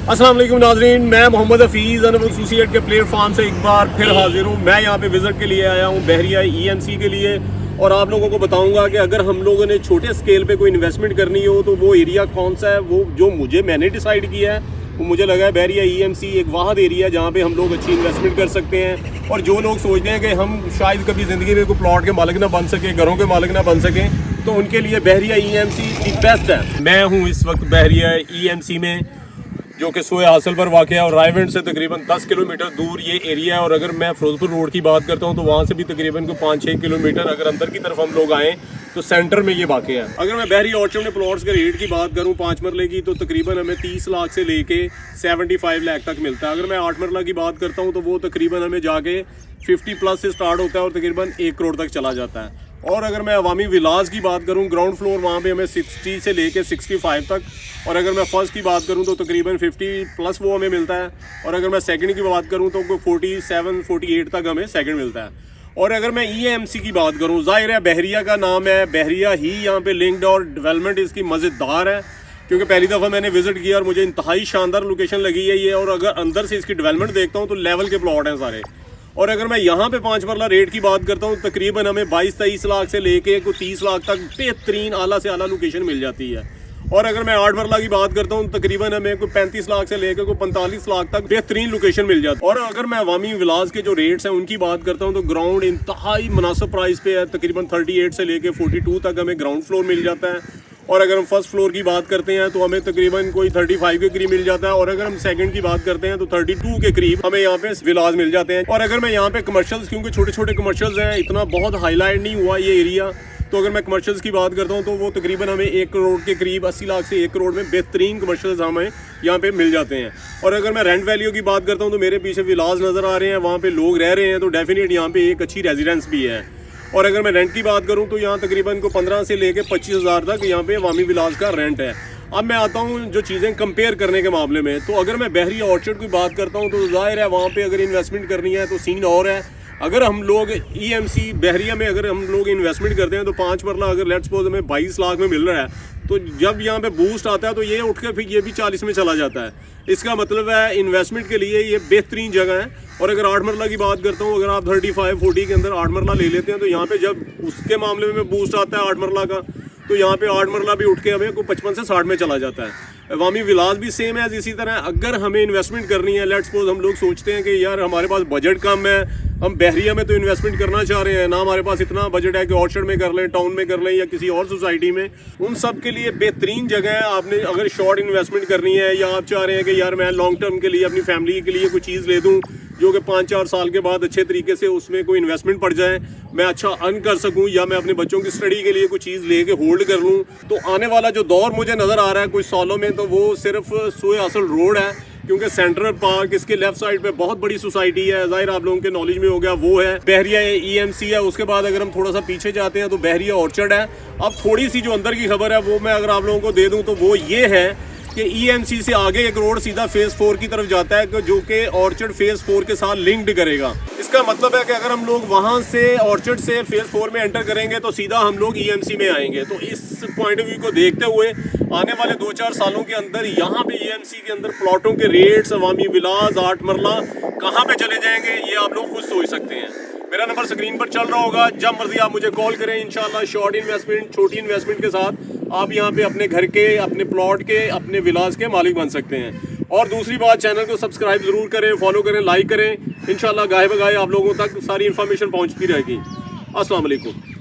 अस्सलाम वालेकुम नाजरीन, मैं मोहम्मद हफीज़ अनब एसोसिएट के प्लेटफॉर्म से एक बार फिर हाजिर हूँ। मैं यहाँ पे विज़िट के लिए आया हूँ बहरिया EMC के लिए, और आप लोगों को बताऊंगा कि अगर हम लोगों ने छोटे स्केल पे कोई इन्वेस्टमेंट करनी हो तो वो एरिया कौन सा है। वो जो मैंने डिसाइड किया है वो मुझे लगा है बहरिया EMC एक वाहद एरिया है जहाँ पे हम लोग अच्छी इन्वेस्टमेंट कर सकते हैं। और जो लोग सोचते हैं कि हम शायद कभी ज़िंदगी में कोई प्लॉट के मालिक ना बन सके, घरों के मालिक ना बन सकें, तो उनके लिए बहरिया EMC दी बेस्ट है। मैं हूँ इस वक्त बहरिया EMC में, जो कि सोए हासिल पर वाक़ है और रायवेंड से तकरीबन 10 किलोमीटर दूर ये एरिया है। और अगर मैं फिरोजपुर रोड की बात करता हूँ तो वहाँ से भी तकरीबन को 5-6 किलोमीटर अगर अंदर की तरफ हम लोग आएँ तो सेंटर में ये वाक़ है। अगर मैं बहरिया ऑर्चर्ड में प्लॉट्स के रेट की बात करूँ 5 मरले की, तो तकरीबन हमें 30 लाख से लेके 75 लाख तक मिलता है। अगर मैं 8 मरला की बात करता हूँ तो वो तकरीबन हमें जाके 50+ से स्टार्ट होता है और तकरीबन 1 करोड़ तक चला जाता है। और अगर मैं अवामी विलास की बात करूं, ग्राउंड फ्लोर वहाँ पे हमें 60 से लेके 65 तक, और अगर मैं फर्स्ट की बात करूं तो तकरीबन 50+ वो हमें मिलता है। और अगर मैं सेकंड की बात करूं तो 47-48 तक हमें सेकंड मिलता है। और अगर मैं EMC की बात करूं, जाहिर है बहरिया का नाम है, बहरिया ही यहाँ पे लिंक्ड, और डेवलपमेंट इसकी मज़ेदार है क्योंकि पहली दफ़ा मैंने विजिट किया और मुझे इंतहाई शानदार लोकेशन लगी है ये। और अगर अंदर से इसकी डेवलपमेंट देखता हूँ तो लेवल के प्लॉट हैं सारे। और अगर मैं यहाँ पे 5 मरला रेट की बात करता हूँ तकरीबन हमें 22-23 लाख से लेके कोई 30 लाख तक बेहतरीन आला से आला लोकेशन मिल जाती है। और अगर मैं 8 मरला की बात करता हूँ तकरीबन हमें कोई 35 लाख से लेकर कोई 45 लाख तक बेहतरीन लोकेशन मिल जाती है। और अगर मैं अवामी विलास के जो रेट्स हैं उनकी बात करता हूँ तो ग्राउंड इंतहाई मुनासिब प्राइस पे है, तकरीबन 38 से लेके 42 तक हमें ग्राउंड फ्लोर मिल जाता है। और अगर हम फर्स्ट फ्लोर की बात करते हैं तो हमें तकरीबन कोई 35 के करीब मिल जाता है। और अगर हम सेकंड की बात करते हैं तो 32 के करीब हमें यहाँ पे विलास मिल जाते हैं। और अगर मैं यहाँ पे कमर्शियल्स, क्योंकि छोटे छोटे कमर्शियल्स हैं, इतना बहुत हाईलाइट नहीं हुआ ये एरिया, तो अगर मैं कमर्शियल्स की बात करता हूँ तो वो तकरीबन हमें 1 करोड़ के करीब, 80 लाख से 1 करोड़ में बेहतरीन कमर्शियल्स हमें यहाँ पे मिल जाते हैं। और अगर मैं रेंट वैल्यू की बात करता हूँ तो मेरे पीछे विलास नज़र आ रहे हैं, वहाँ पे लोग रह रहे हैं, तो डेफिनेट यहाँ पे एक अच्छी रेजिडेंस भी है। और अगर मैं रेंट की बात करूं तो यहाँ तकरीबन को 15 से लेके 25 हज़ार तक यहाँ पे अवामी विलास का रेंट है। अब मैं आता हूँ जो चीज़ें कंपेयर करने के मामले में, तो अगर मैं बहरिया ऑर्चर्ड की बात करता हूँ तो जाहिर है वहाँ पे अगर इन्वेस्टमेंट करनी है तो सीन और है। अगर हम लोग EMC बहरिया में अगर हम लोग इन्वेस्टमेंट करते हैं तो 5 मरला अगर लेट्स सपोज हमें 22 लाख में मिल रहा है, तो जब यहाँ पे बूस्ट आता है तो ये उठ के फिर ये भी 40 में चला जाता है। इसका मतलब है इन्वेस्टमेंट के लिए ये बेहतरीन जगह है। और अगर 8 मरला की बात करता हूँ, अगर आप 35-40 के अंदर 8 मरला ले लेते हैं तो यहाँ पे जब उसके मामले में बूस्ट आता है 8 मरला का, तो यहाँ पे 8 मरला भी उठ के हमें को 55 से 60 में चला जाता है। अवामी विलास भी सेम है। इसी तरह अगर हमें इन्वेस्टमेंट करनी है, लेट्स सपोज हम लोग सोचते हैं कि यार हमारे पास बजट कम है, हम बहरिया में तो इन्वेस्टमेंट करना चाह रहे हैं ना, हमारे पास इतना बजट है कि ऑर्चर्ड में कर लें, टाउन में कर लें या किसी और सोसाइटी में, उन सब के लिए बेहतरीन जगह है। आपने अगर शॉर्ट इन्वेस्टमेंट करनी है या आप चाह रहे हैं कि यार मैं लॉन्ग टर्म के लिए अपनी फैमिली के लिए कोई चीज़ ले दूँ जो कि 5-4 साल के बाद अच्छे तरीके से उसमें कोई इन्वेस्टमेंट पड़ जाए, मैं अच्छा अर्न कर सकूं, या मैं अपने बच्चों की स्टडी के लिए कोई चीज़ लेके होल्ड कर लूं, तो आने वाला जो दौर मुझे नज़र आ रहा है कुछ सालों में, तो वो सिर्फ सोए हासिल रोड है। क्योंकि सेंट्रल पार्क इसके लेफ्ट साइड पे बहुत बड़ी सोसाइटी है, जाहिर आप लोगों के नॉलेज में हो गया, वो है बहरिया EMC है। उसके बाद अगर हम थोड़ा सा पीछे जाते हैं तो बहरिया ऑर्चर्ड है। अब थोड़ी सी जो अंदर की खबर है वो मैं अगर आप लोगों को दे दूं तो वो ये है कि EMC से आगे एक रोड सीधा फेज 4 की तरफ जाता है जो कि ऑर्चर्ड फेज 4 के साथ लिंक्ड करेगा। इसका मतलब है कि अगर हम लोग वहां से ऑर्चर्ड से फेज 4 में एंटर करेंगे तो सीधा हम लोग EMC में आएंगे। तो इस पॉइंट ऑफ व्यू को देखते हुए आने वाले 2-4 सालों के अंदर यहाँ पे EMC के अंदर प्लॉटों के रेट्स, अवामी विलास, 8 मरला कहाँ पे चले जाएंगे ये आप लोग खुद सोच सकते हैं। मेरा नंबर स्क्रीन पर चल रहा होगा, जब मर्जी आप मुझे कॉल करें। इंशाल्लाह शॉर्ट इन्वेस्टमेंट, छोटी इन्वेस्टमेंट के साथ आप यहाँ पे अपने घर के, अपने प्लॉट के, अपने विलास के मालिक बन सकते हैं। और दूसरी बात, चैनल को सब्सक्राइब जरूर करें, फॉलो करें, लाइक करें। इंशाल्लाह गाहे बगाहे आप लोगों तक सारी इन्फॉर्मेशन पहुँचती रहेगी। अस्सलाम वालेकुम।